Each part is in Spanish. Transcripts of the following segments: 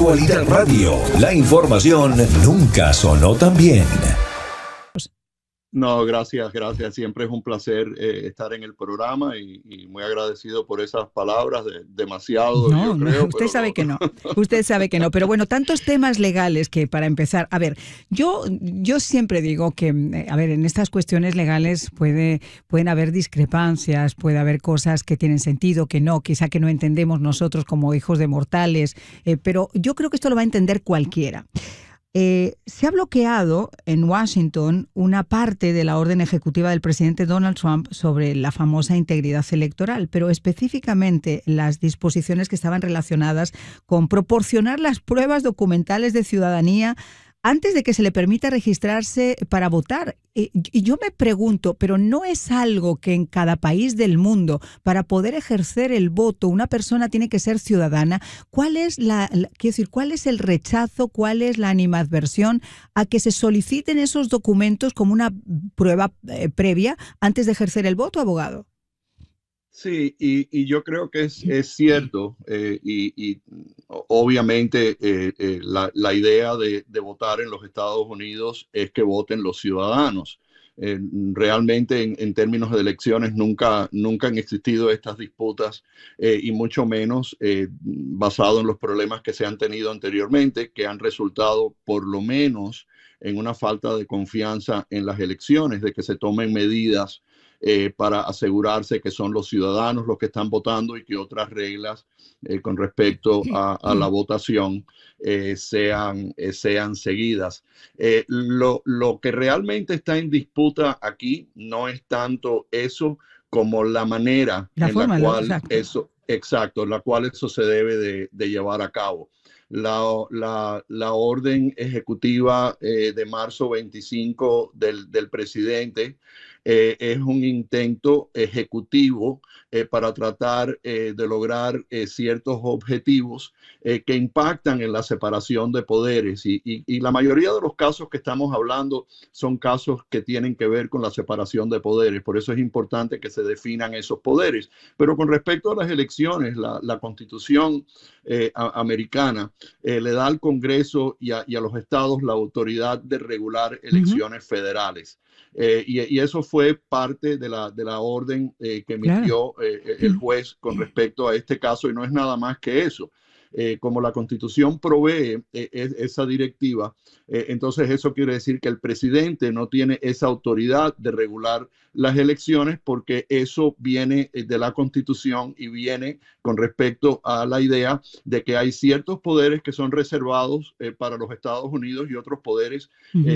Actualidad Radio, la información nunca sonó tan bien. No, gracias. Siempre es un placer estar en el programa y muy agradecido por esas palabras, demasiado, yo creo. Usted sabe que no, usted sabe que no. Pero bueno, tantos temas legales que para empezar, a ver, yo siempre digo que, a ver, en estas cuestiones legales pueden haber discrepancias, puede haber cosas que tienen sentido, que no, quizá que no entendemos nosotros como hijos de mortales, pero yo creo que esto lo va a entender cualquiera. Se ha bloqueado en Washington una parte de la orden ejecutiva del presidente Donald Trump sobre la famosa integridad electoral, pero específicamente las disposiciones que estaban relacionadas con proporcionar las pruebas documentales de ciudadanía antes de que se le permita registrarse para votar. Y yo me pregunto, ¿pero no es algo que en cada país del mundo, para poder ejercer el voto, una persona tiene que ser ciudadana? ¿Cuál es cuál es el rechazo, cuál es la animadversión a que se soliciten esos documentos como una prueba previa antes de ejercer el voto, abogado? Sí, y yo creo que es cierto, y obviamente la idea de votar en los Estados Unidos es que voten los ciudadanos. Realmente en términos de elecciones nunca han existido estas disputas y mucho menos basado en los problemas que se han tenido anteriormente, que han resultado por lo menos en una falta de confianza en las elecciones, de que se tomen medidas para asegurarse que son los ciudadanos los que están votando y que otras reglas con respecto a la votación sean seguidas. Lo que realmente está en disputa aquí no es tanto eso como la manera en la cual eso se debe de llevar a cabo. La orden ejecutiva de marzo 25 del presidente es un intento ejecutivo para tratar de lograr ciertos objetivos que impactan en la separación de poderes y la mayoría de los casos que estamos hablando son casos que tienen que ver con la separación de poderes. Por eso es importante que se definan esos poderes. Pero con respecto a las elecciones, la Constitución americana le da al Congreso y a los estados la autoridad de regular elecciones federales. Y eso fue parte de la orden que emitió el juez con respecto a este caso, y no es nada más que eso. Como la Constitución provee esa directiva, entonces eso quiere decir que el presidente no tiene esa autoridad de regular las elecciones, porque eso viene de la Constitución y viene con respecto a la idea de que hay ciertos poderes que son reservados para los Estados Unidos y otros poderes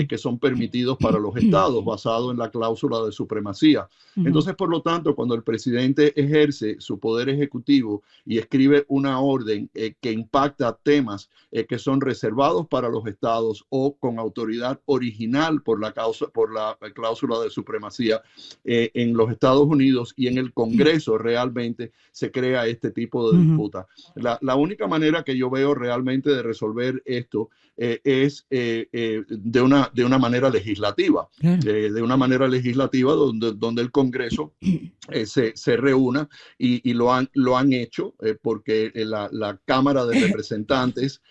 que son permitidos para los estados, basado en la cláusula de supremacía. Entonces, por lo tanto, cuando el presidente ejerce su poder ejecutivo y escribe una orden que impacta temas que son reservados para los estados o con autoridad original por la cláusula de supremacía en los Estados Unidos y en el Congreso, realmente se crea este tipo de disputa. La única manera que yo veo realmente de resolver esto es de una manera legislativa, de una manera legislativa donde el Congreso se reúna y lo han hecho porque la Cámara de Representantes,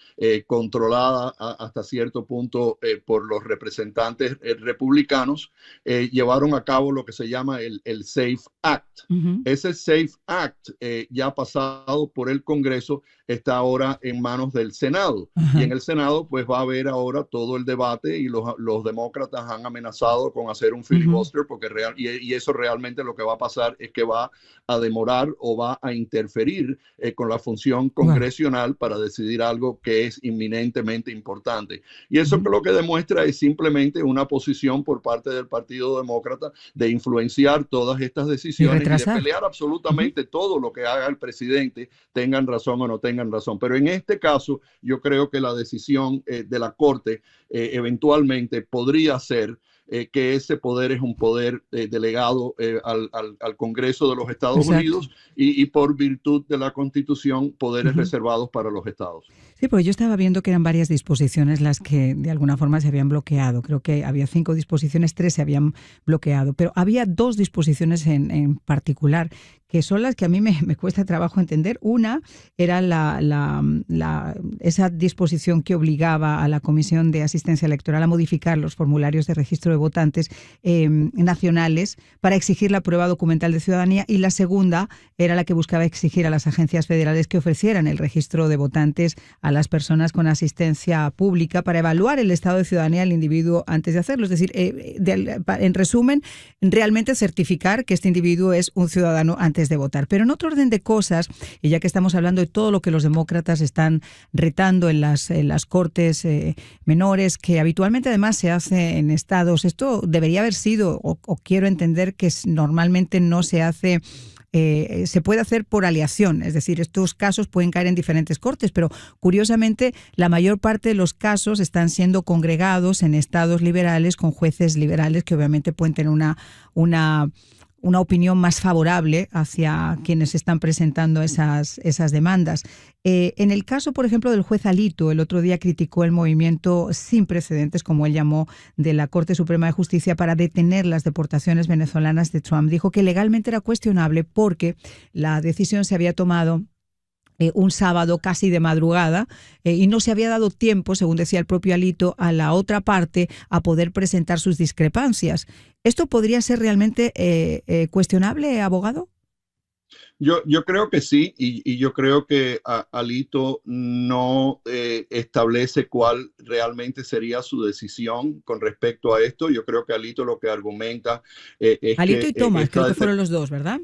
controlada hasta cierto punto por los representantes republicanos, llevaron a cabo lo que se llama el SAFE Act. Ese SAFE Act ya ha pasado por el Congreso, está ahora en manos del Senado. Y en el Senado pues va a haber ahora todo el debate, y los demócratas han amenazado con hacer un filibuster porque y eso realmente lo que va a pasar es que va a demorar o va a interferir con la función congresional para decidir algo que es inminentemente importante. Y eso lo que demuestra es simplemente una posición por parte del Partido Demócrata de influenciar todas estas decisiones y de pelear absolutamente todo lo que haga el presidente, tengan razón o no tengan razón. Pero en este caso, yo creo que la decisión de la Corte eventualmente podría ser que ese poder es un poder delegado al Congreso de los Estados Unidos y por virtud de la Constitución, poderes reservados para los estados. Sí, porque yo estaba viendo que eran varias disposiciones las que de alguna forma se habían bloqueado. Creo que había 5 disposiciones, 3 se habían bloqueado, pero había 2 disposiciones en particular que son las que a mí me cuesta trabajo entender. Una era esa disposición que obligaba a la Comisión de Asistencia Electoral a modificar los formularios de registro de votantes nacionales para exigir la prueba documental de ciudadanía, y la segunda era la que buscaba exigir a las agencias federales que ofrecieran el registro de votantes a las personas con asistencia pública para evaluar el estado de ciudadanía del individuo antes de hacerlo. Es decir, en resumen, realmente certificar que este individuo es un ciudadano antes de votar. Pero en otro orden de cosas, y ya que estamos hablando de todo lo que los demócratas están retando en las cortes menores, que habitualmente además se hace en estados, esto debería haber sido, o quiero entender que normalmente no se hace, se puede hacer por aleación, es decir, estos casos pueden caer en diferentes cortes, pero curiosamente la mayor parte de los casos están siendo congregados en estados liberales con jueces liberales que obviamente pueden tener una opinión más favorable hacia quienes están presentando esas demandas. En el caso, por ejemplo, del juez Alito, el otro día criticó el movimiento sin precedentes, como él llamó, de la Corte Suprema de Justicia para detener las deportaciones venezolanas de Trump. Dijo que legalmente era cuestionable porque la decisión se había tomado un sábado casi de madrugada y no se había dado tiempo, según decía el propio Alito, a la otra parte a poder presentar sus discrepancias. ¿Esto podría ser realmente cuestionable, abogado? Yo creo que sí, y yo creo que Alito no establece cuál realmente sería su decisión con respecto a esto. Yo creo que Alito lo que argumenta es Alito que... y Thomas, creo que fueron los dos, ¿verdad?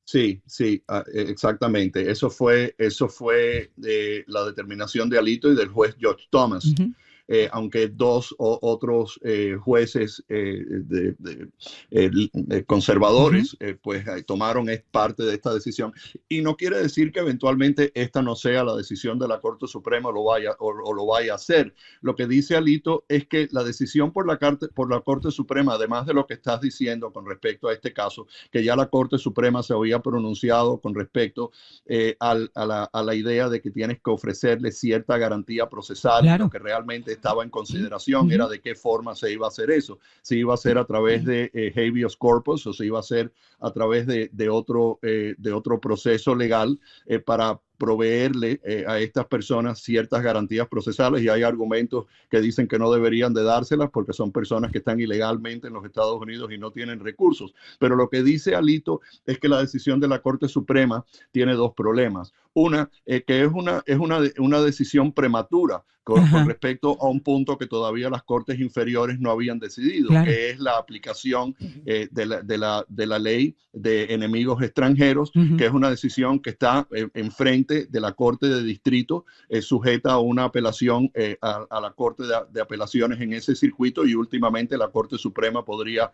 Sí, exactamente. Eso fue la determinación de Alito y del juez George Thomas. Uh-huh. Aunque dos otros jueces conservadores pues tomaron parte de esta decisión, y no quiere decir que eventualmente esta no sea la decisión de la Corte Suprema lo vaya a hacer. Lo que dice Alito es que la decisión por la Corte Suprema, además de lo que estás diciendo con respecto a este caso, que ya la Corte Suprema se había pronunciado con respecto a la idea de que tienes que ofrecerle cierta garantía procesal, claro. Lo que realmente estaba en consideración era de qué forma se iba a hacer eso. Si iba a ser a través de habeas corpus o si iba a ser a través de otro proceso legal para proveerle a estas personas ciertas garantías procesales, y hay argumentos que dicen que no deberían de dárselas porque son personas que están ilegalmente en los Estados Unidos y no tienen recursos. Pero lo que dice Alito es que la decisión de la Corte Suprema tiene dos problemas. Una, que es una decisión prematura con respecto a un punto que todavía las Cortes inferiores no habían decidido, claro. Que es la aplicación de la ley de enemigos extranjeros, que es una decisión que está enfrente de la Corte de Distrito, sujeta a una apelación a la Corte de Apelaciones en ese circuito, y últimamente la Corte Suprema podría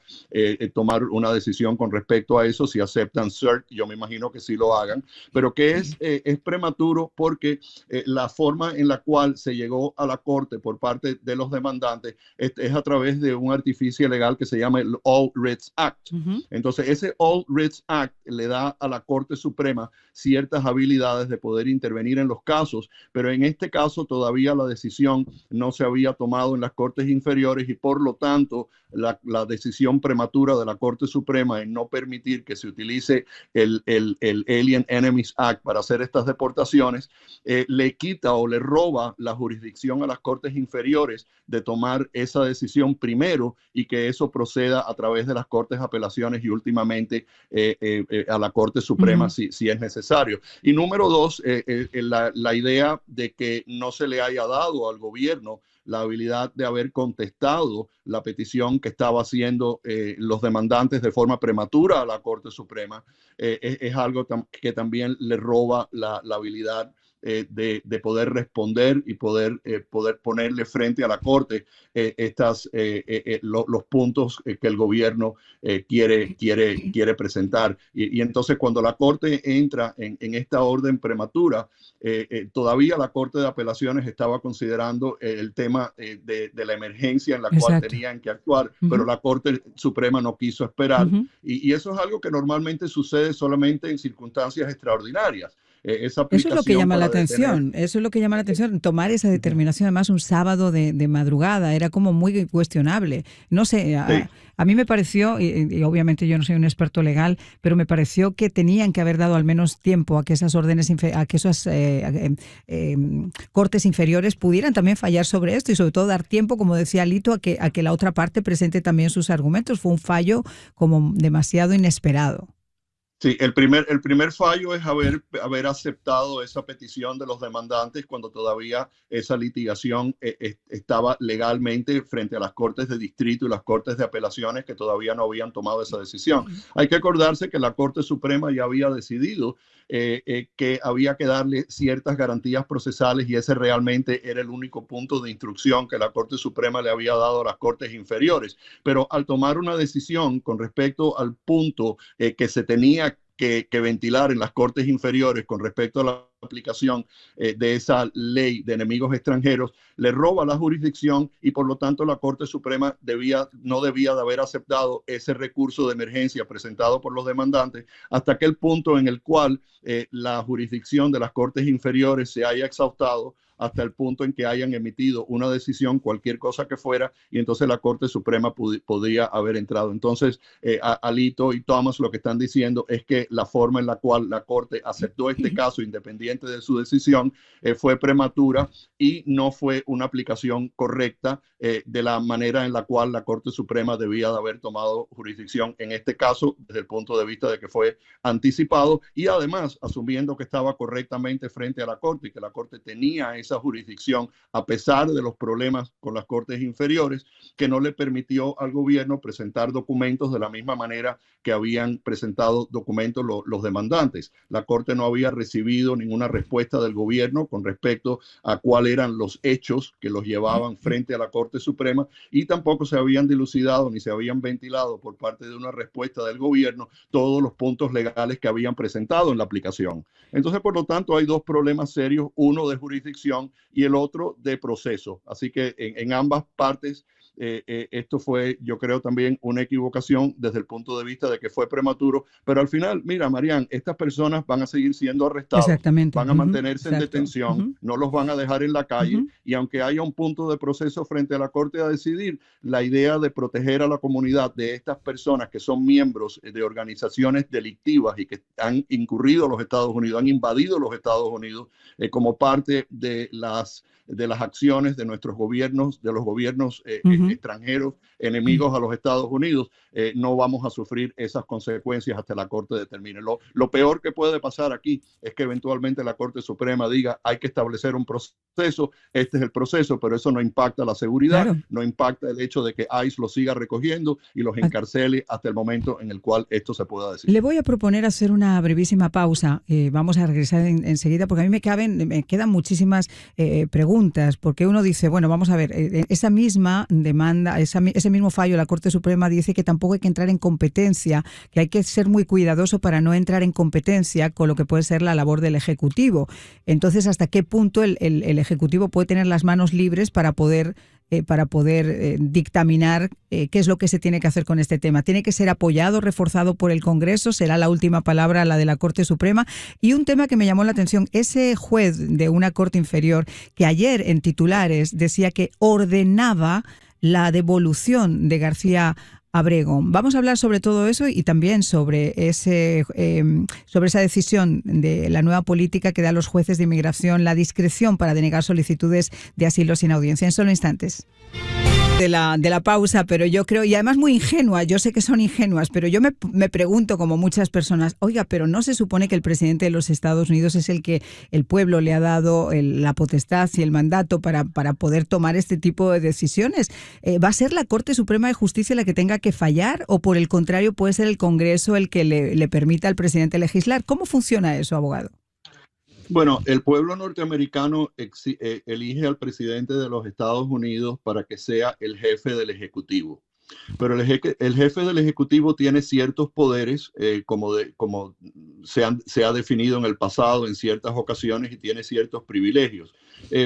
tomar una decisión con respecto a eso si aceptan cert. Yo me imagino que sí lo hagan, pero que es prematuro porque la forma en la cual se llegó a la Corte por parte de los demandantes es a través de un artificio legal que se llama el All Writs Act. Entonces, ese All Writs Act le da a la Corte Suprema ciertas habilidades de poder intervenir en los casos, pero en este caso todavía la decisión no se había tomado en las Cortes inferiores, y por lo tanto la decisión prematura de la Corte Suprema en no permitir que se utilice el Alien Enemies Act para hacer estas deportaciones le quita o le roba la jurisdicción a las Cortes inferiores de tomar esa decisión primero, y que eso proceda a través de las Cortes de Apelaciones y últimamente a la Corte Suprema si es necesario. Y número dos, la idea de que no se le haya dado al gobierno la habilidad de haber contestado la petición que estaba haciendo los demandantes de forma prematura a la Corte Suprema, es algo que también le roba la habilidad de poder responder y poder ponerle frente a la Corte los puntos que el gobierno quiere presentar. Y entonces, cuando la Corte entra en esta orden prematura, todavía la Corte de Apelaciones estaba considerando el tema de la emergencia en la cual tenían que actuar, pero la Corte Suprema no quiso esperar. Y eso es algo que normalmente sucede solamente en circunstancias extraordinarias. esa Eso aplicación es lo que llama la para atención, detener. eso es lo que llama la atención, tomar esa determinación además un sábado de madrugada, era como muy cuestionable. No sé, Sí. a mí me pareció, y obviamente yo no soy un experto legal, pero me pareció que tenían que haber dado al menos tiempo a que esas órdenes, a que esas cortes inferiores pudieran también fallar sobre esto y sobre todo dar tiempo, como decía Lito, a que la otra parte presente también sus argumentos. Fue un fallo como demasiado inesperado. Sí, el primer fallo es haber aceptado esa petición de los demandantes cuando todavía esa litigación estaba legalmente frente a las cortes de distrito y las cortes de apelaciones que todavía no habían tomado esa decisión. Hay que acordarse que la Corte Suprema ya había decidido que había que darle ciertas garantías procesales y ese realmente era el único punto de instrucción que la Corte Suprema le había dado a las cortes inferiores. Pero al tomar una decisión con respecto al punto que se tenía que ventilar en las cortes inferiores con respecto a la aplicación de esa ley de enemigos extranjeros, le roba la jurisdicción y por lo tanto la Corte Suprema no debía de haber aceptado ese recurso de emergencia presentado por los demandantes hasta aquel punto en el cual la jurisdicción de las cortes inferiores se haya exhaustado hasta el punto en que hayan emitido una decisión, cualquier cosa que fuera, y entonces la Corte Suprema podría haber entrado. Entonces, Alito y Thomas lo que están diciendo es que la forma en la cual la Corte aceptó este caso, independiente de su decisión, fue prematura y no fue una aplicación correcta de la manera en la cual la Corte Suprema debía de haber tomado jurisdicción en este caso, desde el punto de vista de que fue anticipado y además asumiendo que estaba correctamente frente a la Corte y que la Corte tenía esa jurisdicción a pesar de los problemas con las cortes inferiores, que no le permitió al gobierno presentar documentos de la misma manera que habían presentado documentos los demandantes. La Corte no había recibido ninguna respuesta del gobierno con respecto a cuáles eran los hechos que los llevaban frente a la Corte Suprema y tampoco se habían dilucidado ni se habían ventilado por parte de una respuesta del gobierno todos los puntos legales que habían presentado en la aplicación. Entonces, por lo tanto, hay dos problemas serios, uno de jurisdicción y el otro de proceso. Así que en ambas partes esto fue, yo creo, también una equivocación desde el punto de vista de que fue prematuro, pero al final, mira, Marian, estas personas van a seguir siendo arrestadas, Exactamente. van a mantenerse en Exacto. detención, no los van a dejar en la calle y aunque haya un punto de proceso frente a la Corte a decidir, la idea de proteger a la comunidad de estas personas que son miembros de organizaciones delictivas y que han incurrido a los Estados Unidos, han invadido los Estados Unidos como parte de las acciones de nuestros gobiernos, de los gobiernos extranjeros enemigos a los Estados Unidos, no vamos a sufrir esas consecuencias hasta la Corte determine. Lo peor que puede pasar aquí es que eventualmente la Corte Suprema diga hay que establecer un proceso, este es el proceso, pero eso no impacta la seguridad, claro. No impacta el hecho de que ICE los siga recogiendo y los encarcele hasta el momento en el cual esto se pueda decir. Le voy a proponer hacer una brevísima pausa, vamos a regresar enseguida porque a mí me quedan muchísimas preguntas, porque uno dice, bueno, vamos a ver, esa misma demanda, ese mismo fallo, la Corte Suprema dice que tampoco hay que entrar en competencia, que hay que ser muy cuidadoso para no entrar en competencia con lo que puede ser la labor del Ejecutivo. Entonces, ¿hasta qué punto el Ejecutivo puede tener las manos libres para poder dictaminar qué es lo que se tiene que hacer con este tema? ¿Tiene que ser apoyado, reforzado por el Congreso? ¿Será la última palabra la de la Corte Suprema? Y un tema que me llamó la atención, ese juez de una corte inferior que ayer en titulares decía que ordenaba la devolución de García Abrego. Vamos a hablar sobre todo eso y también sobre esa decisión de la nueva política que da a los jueces de inmigración la discreción para denegar solicitudes de asilo sin audiencia. En solo instantes de la pausa, pero yo creo, y además muy ingenua, yo sé que son ingenuas, pero yo me pregunto, como muchas personas, oiga, pero ¿no se supone que el presidente de los Estados Unidos es el que el pueblo le ha dado la potestad y el mandato para poder tomar este tipo de decisiones? ¿Va a ser la Corte Suprema de Justicia la que tenga que fallar o por el contrario puede ser el Congreso el que le permita al presidente legislar? ¿Cómo funciona eso, abogado? Bueno, el pueblo norteamericano elige al presidente de los Estados Unidos para que sea el jefe del Ejecutivo. Pero el jefe del Ejecutivo tiene ciertos poderes, como se ha definido en el pasado en ciertas ocasiones, y tiene ciertos privilegios.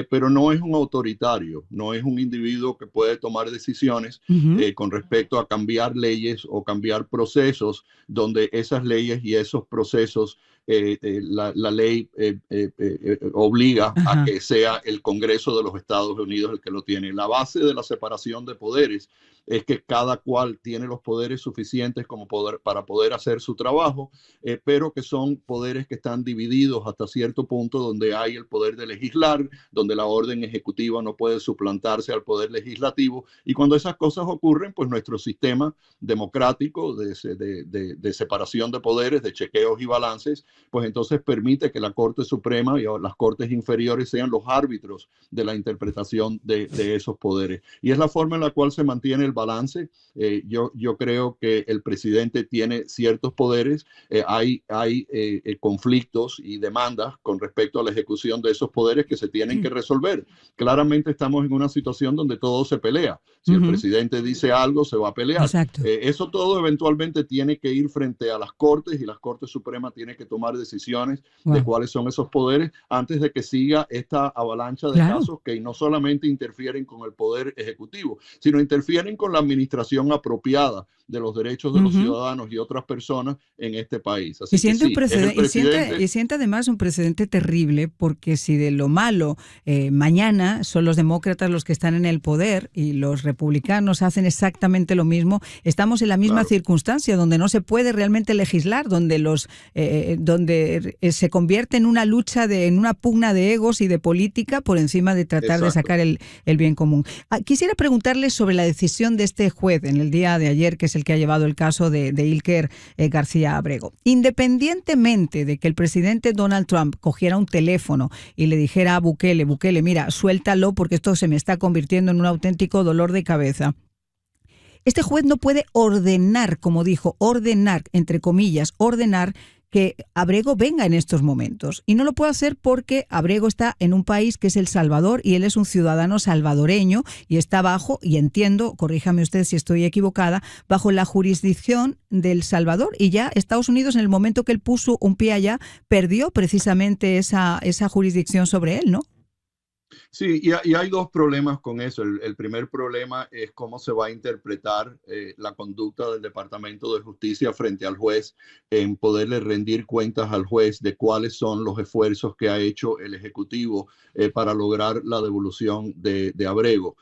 pero no es un autoritario, no es un individuo que puede tomar decisiones con respecto a cambiar leyes o cambiar procesos donde esas leyes y esos procesos la ley obliga a que sea el Congreso de los Estados Unidos el que lo tiene. La base de la separación de poderes es que cada cual tiene los poderes suficientes para poder hacer su trabajo, pero que son poderes que están divididos hasta cierto punto, donde hay el poder de legislar, donde la orden ejecutiva no puede suplantarse al poder legislativo, y cuando esas cosas ocurren, pues nuestro sistema democrático de separación de poderes, de chequeos y balances, pues entonces permite que la Corte Suprema y las Cortes inferiores sean los árbitros de la interpretación de esos poderes. Y es la forma en la cual se mantiene el balance. Yo creo que el presidente tiene ciertos poderes, hay conflictos y demandas con respecto a la ejecución de esos poderes que se tienen que resolver. Claramente estamos en una situación donde todo se pelea. Si el presidente dice algo, se va a pelear. Eso todo eventualmente tiene que ir frente a las Cortes, y las Cortes Supremas tienen que tomar decisiones de cuáles son esos poderes antes de que siga esta avalancha de casos que no solamente interfieren con el poder ejecutivo, sino interfieren con la administración apropiada de los derechos de los ciudadanos y otras personas en este país. Así y siente además un precedente terrible, porque si de lo malo mañana son los demócratas los que están en el poder y los republicanos hacen exactamente lo mismo, estamos en la misma circunstancia donde no se puede realmente legislar, donde se convierte en una lucha, en una pugna de egos y de política por encima de tratar de sacar el bien común. Quisiera preguntarle sobre la decisión de este juez en el día de ayer, que es el que ha llevado el caso de Ilker García Abrego. Independientemente de que el presidente Donald Trump cogiera un teléfono y le dijera a Bukele, mira, suéltalo porque esto se me está convirtiendo en un auténtico dolor de cabeza. Este juez no puede ordenar, como dijo, entre comillas, que Abrego venga en estos momentos. Y no lo puede hacer porque Abrego está en un país que es El Salvador y él es un ciudadano salvadoreño y está bajo, y entiendo, corríjame usted si estoy equivocada, bajo la jurisdicción del Salvador, y ya Estados Unidos, en el momento que él puso un pie allá, perdió precisamente esa jurisdicción sobre él, ¿no? Sí, y hay dos problemas con eso. El primer problema es cómo se va a interpretar la conducta del Departamento de Justicia frente al juez, en poderle rendir cuentas al juez de cuáles son los esfuerzos que ha hecho el Ejecutivo para lograr la devolución de Abrego.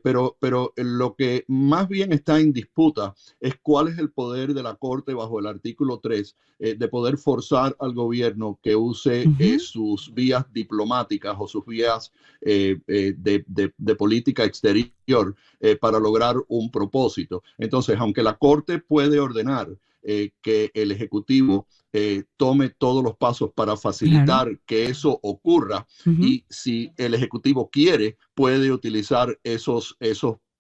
Pero lo que más bien está en disputa es cuál es el poder de la Corte bajo el artículo 3 de poder forzar al gobierno que use sus vías diplomáticas o sus vías de política exterior para lograr un propósito. Entonces, aunque la Corte puede ordenar que el Ejecutivo tome todos los pasos para facilitar que eso ocurra, y si el Ejecutivo quiere, puede utilizar esos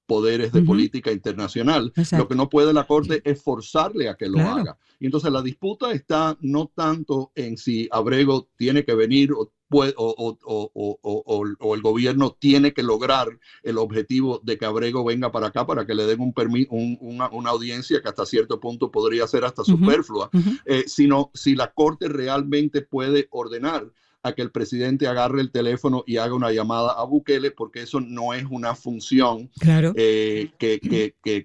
poderes de política internacional. Lo que no puede la Corte es forzarle a que lo haga. Y entonces la disputa está no tanto en si Abrego tiene que venir o el gobierno tiene que lograr el objetivo de que Abrego venga para acá para que le den una audiencia que hasta cierto punto podría ser hasta superflua, sino si la Corte realmente puede ordenar a que el presidente agarre el teléfono y haga una llamada a Bukele, porque eso no es una función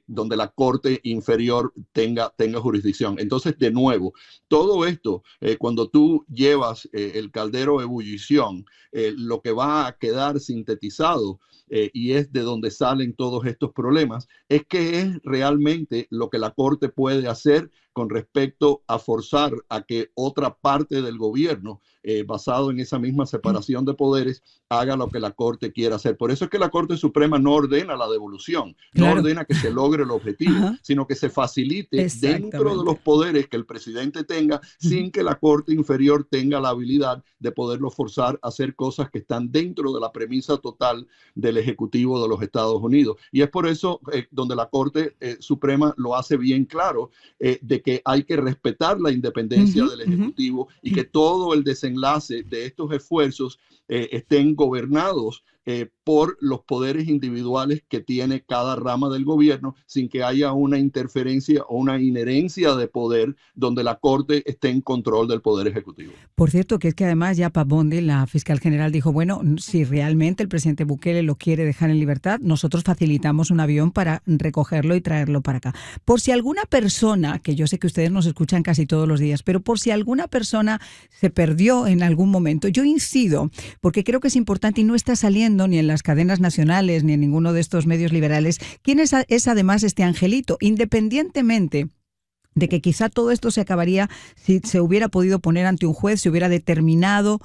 donde la Corte inferior tenga jurisdicción. Entonces, de nuevo, todo esto, cuando tú llevas el caldero a ebullición, lo que va a quedar sintetizado, y es de donde salen todos estos problemas, es que es realmente lo que la Corte puede hacer con respecto a forzar a que otra parte del gobierno, basado en esa misma separación de poderes, haga lo que la Corte quiera hacer. Por eso es que la Corte Suprema no ordena la devolución, no ordena que se logre el objetivo, sino que se facilite dentro de los poderes que el presidente tenga, sin que la Corte inferior tenga la habilidad de poderlo forzar a hacer cosas que están dentro de la premisa total del Ejecutivo de los Estados Unidos. Y es por eso donde la Corte Suprema lo hace bien claro, de que hay que respetar la independencia del Ejecutivo y que todo el desenlace de estos esfuerzos estén gobernados por los poderes individuales que tiene cada rama del gobierno, sin que haya una interferencia o una inherencia de poder donde la Corte esté en control del Poder Ejecutivo. Por cierto, que es que además ya Pavondi, la fiscal general, dijo, bueno, si realmente el presidente Bukele lo quiere dejar en libertad, nosotros facilitamos un avión para recogerlo y traerlo para acá. Por si alguna persona, que yo sé que ustedes nos escuchan casi todos los días, pero por si alguna persona se perdió en algún momento, yo incido, porque creo que es importante y no está saliendo ni en las cadenas nacionales ni en ninguno de estos medios liberales, quién es además este angelito, independientemente de que quizá todo esto se acabaría si se hubiera podido poner ante un juez, se hubiera determinado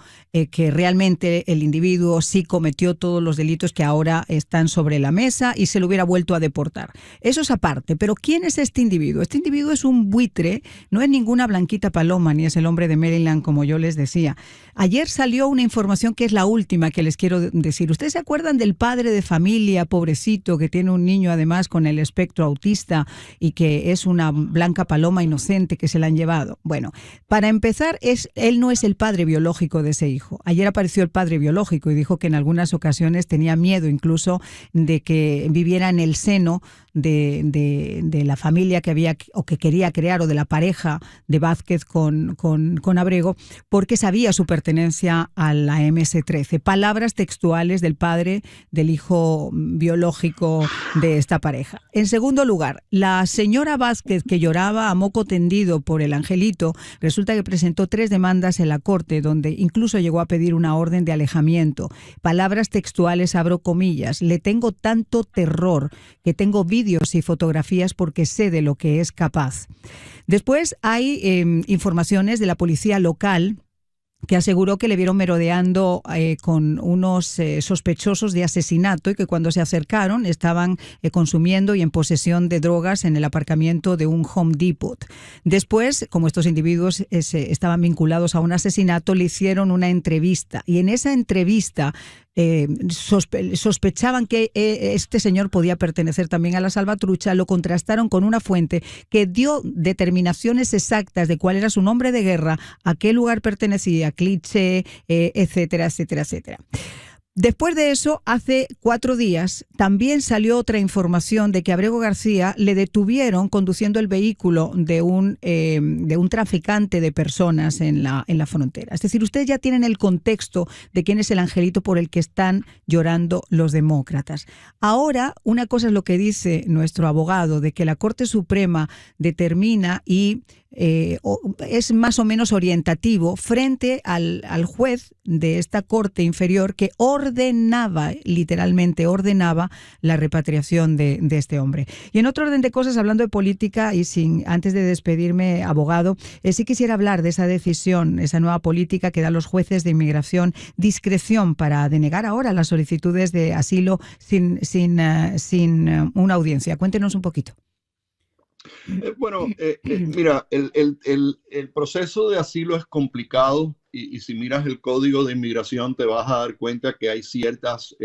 que realmente el individuo sí cometió todos los delitos que ahora están sobre la mesa y se lo hubiera vuelto a deportar. Eso es aparte, pero ¿quién es este individuo? Este individuo es un buitre, no es ninguna Blanquita Paloma, ni es el hombre de Maryland, como yo les decía. Ayer salió una información que es la última que les quiero decir. ¿Ustedes se acuerdan del padre de familia, pobrecito, que tiene un niño además con el espectro autista y que es una blanca paloma inocente que se la han llevado? Bueno, para empezar, él no es el padre biológico de ese hijo. Ayer apareció el padre biológico y dijo que en algunas ocasiones tenía miedo incluso de que viviera en el seno de la familia que había o que quería crear, o de la pareja de Vázquez con Abrego, porque sabía su pertenencia a la MS-13. Palabras textuales del padre del hijo biológico de esta pareja. En segundo lugar, la señora Vázquez, que lloraba a moco tendido por el angelito, resulta que presentó 3 demandas en la corte, donde incluso llegó a pedir una orden de alejamiento. Palabras textuales, abro comillas: le tengo tanto terror que tengo vídeos y fotografías porque sé de lo que es capaz. Después hay informaciones de la policía local que aseguró que le vieron merodeando con unos sospechosos de asesinato y que cuando se acercaron estaban consumiendo y en posesión de drogas en el aparcamiento de un Home Depot. Después, como estos individuos estaban vinculados a un asesinato, le hicieron una entrevista y en esa entrevista sospechaban que este señor podía pertenecer también a la salvatrucha. Lo contrastaron con una fuente que dio determinaciones exactas de cuál era su nombre de guerra, a qué lugar pertenecía, cliché, etcétera, etcétera, etcétera. Después de eso, hace 4 días, también salió otra información de que a Abrego García le detuvieron conduciendo el vehículo de un traficante de personas en la frontera. Es decir, ustedes ya tienen el contexto de quién es el angelito por el que están llorando los demócratas. Ahora, una cosa es lo que dice nuestro abogado, de que la Corte Suprema determina y es más o menos orientativo frente al juez de esta corte inferior que literalmente ordenaba la repatriación de este hombre. Y en otro orden de cosas, hablando de política y antes de despedirme, abogado, sí quisiera hablar de esa decisión, esa nueva política que dan los jueces de inmigración, discreción para denegar ahora las solicitudes de asilo sin una audiencia. Cuéntenos un poquito. Mira, el proceso de asilo es complicado y si miras el Código de Inmigración te vas a dar cuenta que hay ciertos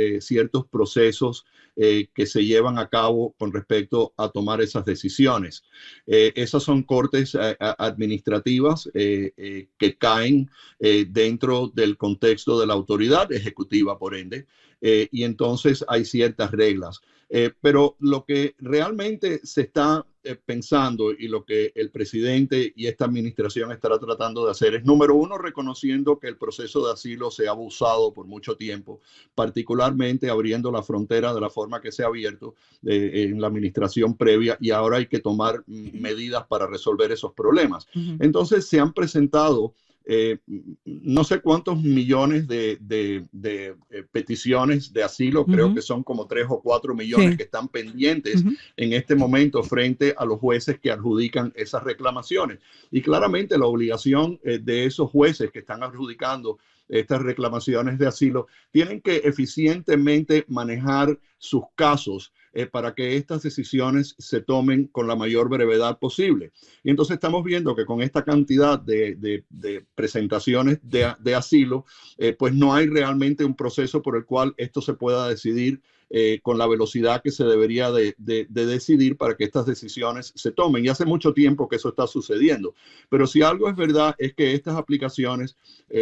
procesos que se llevan a cabo con respecto a tomar esas decisiones. Esas son cortes administrativas que caen dentro del contexto de la autoridad ejecutiva, por ende, y entonces hay ciertas reglas. Pero lo que realmente se está pensando y lo que el presidente y esta administración estará tratando de hacer es, número uno, reconociendo que el proceso de asilo se ha abusado por mucho tiempo, particularmente abriendo la frontera de la forma que se ha abierto en la administración previa, y ahora hay que tomar medidas para resolver esos problemas. Entonces se han presentado no sé cuántos millones de peticiones de asilo, creo que son como 3 o 4 millones que están pendientes en este momento frente a los jueces que adjudican esas reclamaciones. Y claramente la obligación de esos jueces que están adjudicando estas reclamaciones de asilo tienen que eficientemente manejar sus casos para que estas decisiones se tomen con la mayor brevedad posible. Y entonces estamos viendo que con esta cantidad de presentaciones de asilo, pues no hay realmente un proceso por el cual esto se pueda decidir con la velocidad que se debería de decidir para que estas decisiones se tomen. Y hace mucho tiempo que eso está sucediendo. Pero si algo es verdad es que estas aplicaciones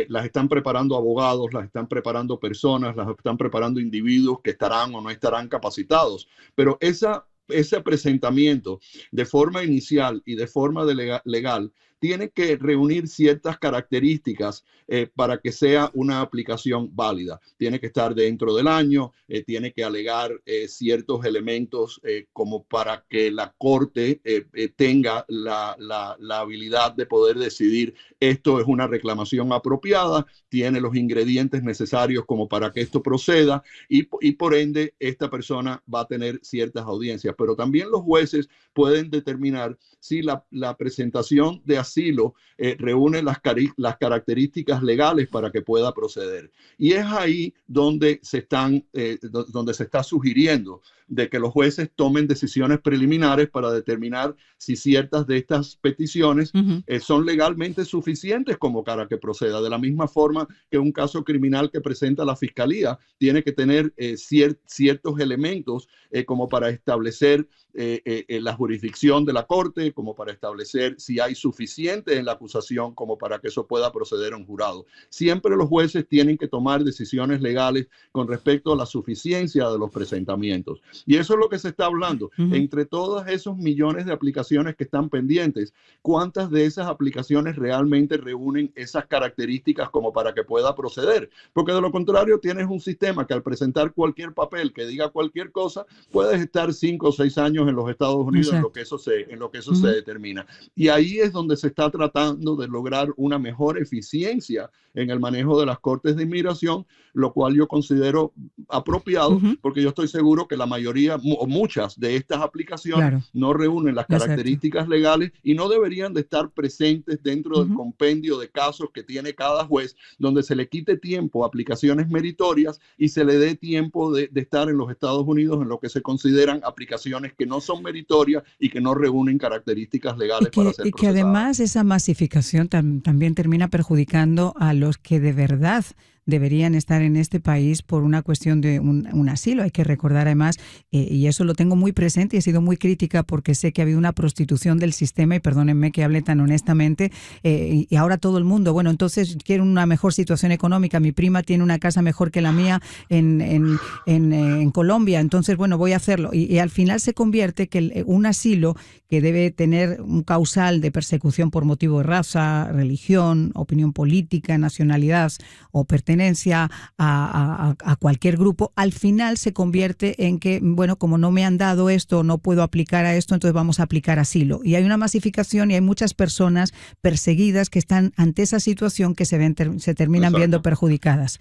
las están preparando abogados, las están preparando personas, las están preparando individuos que estarán o no estarán capacitados. Pero ese presentamiento de forma inicial y de forma legal tiene que reunir ciertas características para que sea una aplicación válida. Tiene que estar dentro del año, tiene que alegar ciertos elementos como para que la Corte tenga la habilidad de poder decidir esto es una reclamación apropiada, tiene los ingredientes necesarios como para que esto proceda y por ende esta persona va a tener ciertas audiencias. Pero también los jueces pueden determinar si la presentación de asilo reúne las características legales para que pueda proceder. Y es ahí donde se está sugiriendo de que los jueces tomen decisiones preliminares para determinar si ciertas de estas peticiones son legalmente suficientes como para que proceda. De la misma forma que un caso criminal que presenta la fiscalía tiene que tener ciertos elementos como para establecer la jurisdicción de la Corte, como para establecer si hay suficiente en la acusación como para que eso pueda proceder a un jurado. Siempre los jueces tienen que tomar decisiones legales con respecto a la suficiencia de los presentamientos. Y eso es lo que se está hablando. Entre todos esos millones de aplicaciones que están pendientes, ¿cuántas de esas aplicaciones realmente reúnen esas características como para que pueda proceder? Porque de lo contrario tienes un sistema que al presentar cualquier papel que diga cualquier cosa, puedes estar 5 o 6 años en los Estados Unidos en lo que eso se determina. Y ahí es donde se está tratando de lograr una mejor eficiencia en el manejo de las cortes de inmigración, lo cual yo considero apropiado, porque yo estoy seguro que la mayoría o muchas de estas aplicaciones no reúnen las características legales y no deberían de estar presentes dentro del compendio de casos que tiene cada juez, donde se le quite tiempo a aplicaciones meritorias y se le dé tiempo de estar en los Estados Unidos en lo que se consideran aplicaciones que no son meritorias y que no reúnen características legales para ser procesadas. Y que además esa masificación también termina perjudicando a los que de verdad deberían estar en este país por una cuestión de un asilo. Hay que recordar además, y eso lo tengo muy presente y he sido muy crítica porque sé que ha habido una prostitución del sistema y perdónenme que hable tan honestamente, y ahora todo el mundo, bueno, entonces quiero una mejor situación económica, mi prima tiene una casa mejor que la mía en Colombia, entonces bueno, voy a hacerlo. Y al final se convierte que un asilo que debe tener un causal de persecución por motivo de raza, religión, opinión política, nacionalidad o pertenencia a cualquier grupo, al final se convierte en que, bueno, como no me han dado esto, no puedo aplicar a esto, entonces vamos a aplicar asilo. Y hay una masificación y hay muchas personas perseguidas que están ante esa situación que se terminan viendo perjudicadas.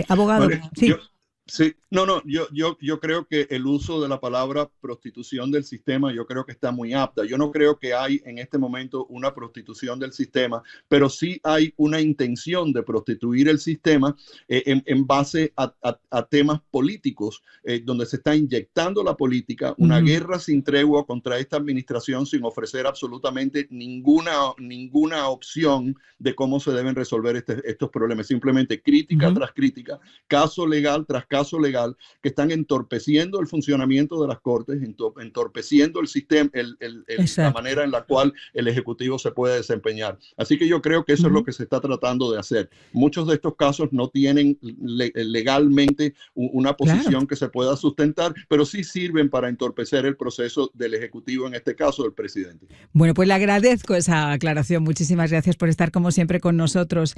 Abogado, vale, sí. Sí, yo creo que el uso de la palabra prostitución del sistema, yo creo que está muy apta. Yo no creo que hay en este momento una prostitución del sistema, pero sí hay una intención de prostituir el sistema en base a temas políticos, donde se está inyectando la política, una guerra sin tregua contra esta administración sin ofrecer absolutamente ninguna opción de cómo se deben resolver estos problemas. Simplemente crítica tras crítica, caso legal tras caso legal, que están entorpeciendo el funcionamiento de las cortes, entorpeciendo el sistema, la manera en la cual el Ejecutivo se puede desempeñar. Así que yo creo que eso es lo que se está tratando de hacer. Muchos de estos casos no tienen legalmente una posición que se pueda sustentar, pero sí sirven para entorpecer el proceso del Ejecutivo, en este caso del presidente. Bueno, pues le agradezco esa aclaración. Muchísimas gracias por estar como siempre con nosotros.